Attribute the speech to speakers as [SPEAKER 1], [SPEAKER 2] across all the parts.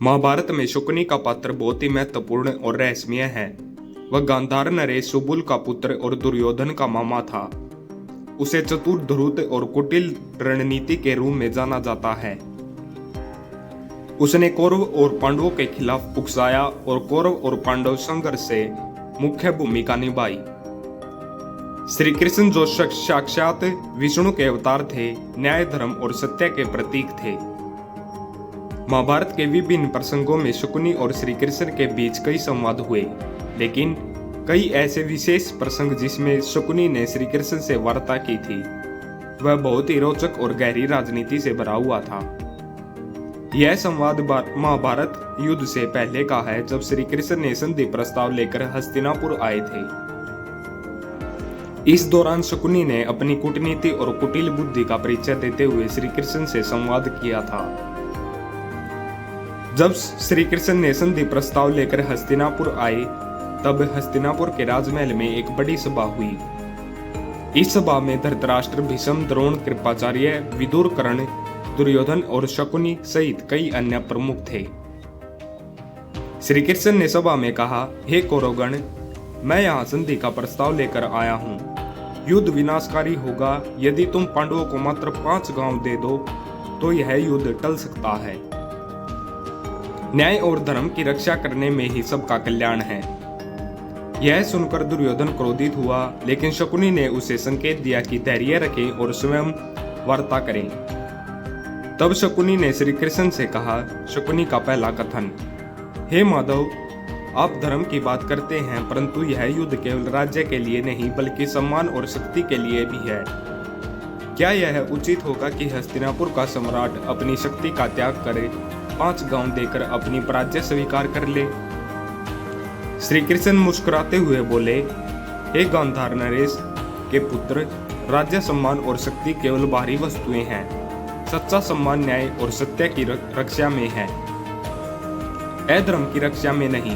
[SPEAKER 1] महाभारत में शकुनी का पात्र बहुत ही महत्वपूर्ण और रहस्यमय है। वह गांधार नरेश सुबुल का पुत्र और दुर्योधन का मामा था। उसे चतुर, धूर्त और कुटिल रणनीति के रूप में जाना जाता है। उसने कौरव और पांडवों के खिलाफ उकसाया और कौरव और पांडव संघर्ष से मुख्य भूमिका निभाई। श्री कृष्ण जो साक्षात विष्णु के अवतार थे, न्याय, धर्म और सत्य के प्रतीक थे। महाभारत के विभिन्न प्रसंगों में शकुनी और श्री कृष्ण के बीच कई संवाद हुए, लेकिन कई ऐसे विशेष प्रसंग जिसमें शकुनी ने श्री कृष्ण से वार्ता की थी, वह बहुत ही रोचक और गहरी राजनीति से भरा हुआ था। यह संवाद महाभारत युद्ध से पहले का है, जब श्री कृष्ण ने संधि प्रस्ताव लेकर हस्तिनापुर आए थे। इस दौरान शकुनी ने अपनी कूटनीति और कुटिल बुद्धि का परिचय देते हुए श्री कृष्ण से संवाद किया था। जब श्री कृष्ण ने संधि प्रस्ताव लेकर हस्तिनापुर आए, तब हस्तिनापुर के राजमहल में एक बड़ी सभा हुई। इस सभा में धृतराष्ट्र, भीष्म, द्रोण, कृपाचार्य, विदुर, कर्ण, दुर्योधन और शकुनी सहित कई अन्य प्रमुख थे। श्री कृष्ण ने सभा में कहा, हे कौरवगण, मैं यहाँ संधि का प्रस्ताव लेकर आया हूँ। युद्ध विनाशकारी होगा। यदि तुम पांडवों को मात्र 5 गांव दे दो तो यह युद्ध टल सकता है। न्याय और धर्म की रक्षा करने में ही सबका कल्याण है। यह सुनकर दुर्योधन क्रोधित हुआ, लेकिन शकुनी ने उसे संकेत दिया कि धैर्य रखे और स्वयं वार्ता करें। तब शकुनी ने श्री कृष्ण से कहा, शकुनी का पहला कथन, हे माधव, आप धर्म की बात करते हैं, परंतु यह युद्ध केवल राज्य के लिए नहीं बल्कि सम्मान और शक्ति के लिए भी है। क्या यह उचित होगा कि हस्तिनापुर का सम्राट अपनी शक्ति का त्याग करे, 5 गांव देकर अपनी पराजय स्वीकार कर ले? श्री कृष्ण मुस्कुराते हुए बोले, हे गांधार नरेश के पुत्र, राज्य, सम्मान और शक्ति केवल बाहरी वस्तुएं हैं। सच्चा सम्मान न्याय और सत्य की रक्षा में है, अधर्म की रक्षा में नहीं।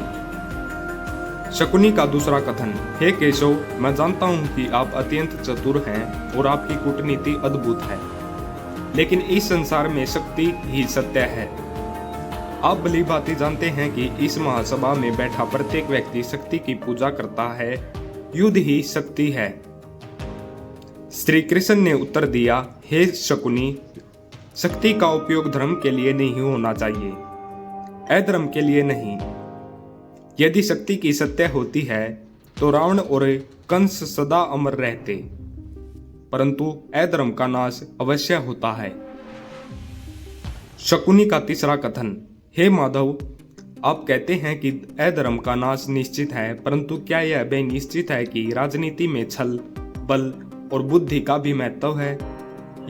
[SPEAKER 1] शकुनी का दूसरा कथन, हे केशव, मैं जानता हूं कि आप अत्यंत चतुर हैं और आपकी कूटनीति अद्भुत है, लेकिन इस संसार में शक्ति ही सत्य है। आप भली भांति जानते हैं कि इस महासभा में बैठा प्रत्येक व्यक्ति शक्ति की पूजा करता है। युद्ध ही शक्ति है। श्री कृष्ण ने उत्तर दिया, हे शकुनी, शक्ति का उपयोग धर्म के लिए नहीं होना चाहिए, अधर्म के लिए नहीं। यदि शक्ति की सत्य होती है तो रावण और कंस सदा अमर रहते, परंतु अधर्म का नाश अवश्य होता है। शकुनी का तीसरा कथन, हे माधव, आप कहते हैं कि अधर्म का नाश निश्चित है, परंतु क्या यह भी निश्चित है कि राजनीति में छल, बल और बुद्धि का भी महत्व है?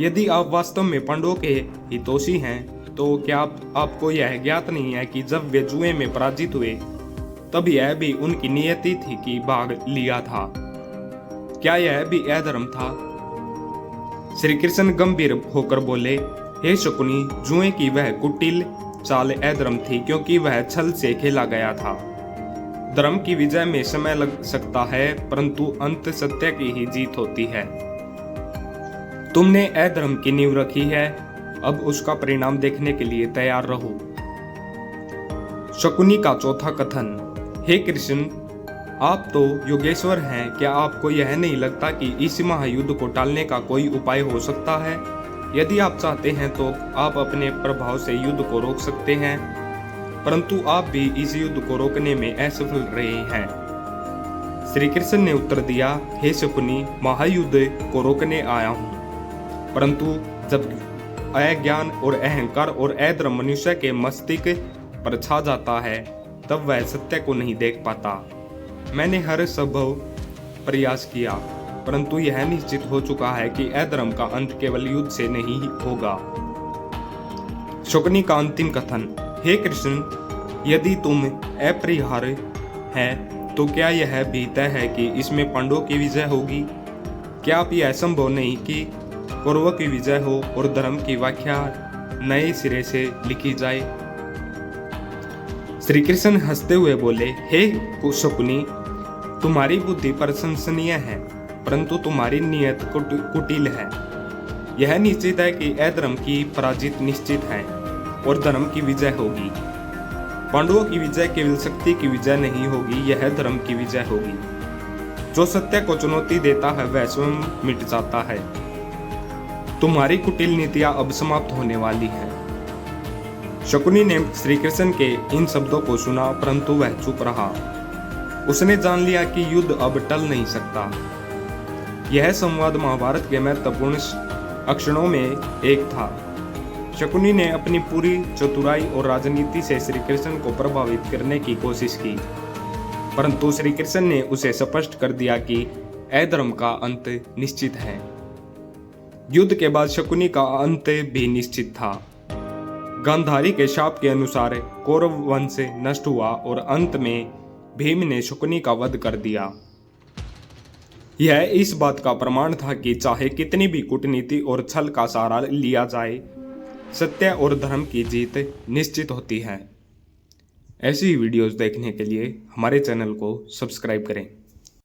[SPEAKER 1] यदि आप वास्तव में पांडवों के हितैषी हैं, तो क्या आपको यह ज्ञात नहीं है कि जब वे जुए में पराजित हुए, तब यह भी उनकी नियति थी कि भाग लिया था? क्या यह भी अधर्म था? श्री कृष्ण गंभीर होकर बोले, हे शकुनी, जुए की वह कुटिल चाल अधर्म थी, क्योंकि वह छल से खेला गया था। धर्म की विजय में समय लग सकता है, परंतु अंत सत्य की ही जीत होती है। तुमने अधर्म की नींव रखी है, अब उसका परिणाम देखने के लिए तैयार रहो। शकुनी का चौथा कथन, हे कृष्ण, आप तो योगेश्वर हैं। क्या आपको यह नहीं लगता कि इस महायुद्ध को टालने का कोई उपाय हो सकता है? यदि आप चाहते हैं तो आप अपने प्रभाव से युद्ध को रोक सकते हैं, परंतु आप भी इस युद्ध को रोकने में असफल रहे हैं। श्री कृष्ण ने उत्तर दिया, हे शकुनी, महायुद्ध को रोकने आया हूँ, परंतु जब अज्ञान और अहंकार और अधर्म मनुष्य के मस्तिष्क पर छा जाता है, तब वह सत्य को नहीं देख पाता। मैंने हर संभव प्रयास किया, परंतु यह निश्चित हो चुका है कि अधर्म का अंत केवल युद्ध से नहीं होगा। शकुनी का अंतिम कथन, हे कृष्ण, यदि तुम अपरिहार्य हैं, तो क्या यह भी तय है कि इसमें पांडवों की विजय होगी? क्या आप यह संभव नहीं कि कौरवों की विजय हो और धर्म की व्याख्या नए सिरे से लिखी जाए? श्री कृष्ण हंसते हुए बोले, हे शकुनी, तुम्हारी बुद्धि प्रशंसनीय है, परंतु तुम्हारी नियत कुटिल है। यह निश्चित है कि अधर्म की पराजित निश्चित है और धर्म की विजय होगी। पांडवों की विजय केवल शक्ति की विजय नहीं होगी, यह धर्म की विजय होगी। जो सत्य को चुनौती देता है वह स्वयं मिट जाता है। तुम्हारी कुटिल नीतियां अब समाप्त होने वाली हैं। शकुनी ने श्री कृष्ण के इन शब्दों को सुना, परंतु वह चुप रहा। उसने जान लिया कि युद्ध अब टल नहीं सकता। यह संवाद महाभारत के महत्वपूर्ण अक्षरों में एक था। शकुनी ने अपनी पूरी चतुराई और राजनीति से श्री कृष्ण को प्रभावित करने की कोशिश की, परंतु श्री कृष्ण ने उसे स्पष्ट कर दिया कि अधर्म का अंत निश्चित है। युद्ध के बाद शकुनी का अंत भी निश्चित था। गांधारी के शाप के अनुसार कौरव वंश नष्ट हुआ और अंत में भीम ने शकुनी का वध कर दिया। यह इस बात का प्रमाण था कि चाहे कितनी भी कूटनीति और छल का सहारा लिया जाए, सत्य और धर्म की जीत निश्चित होती है। ऐसी ही वीडियोस देखने के लिए हमारे चैनल को सब्सक्राइब करें।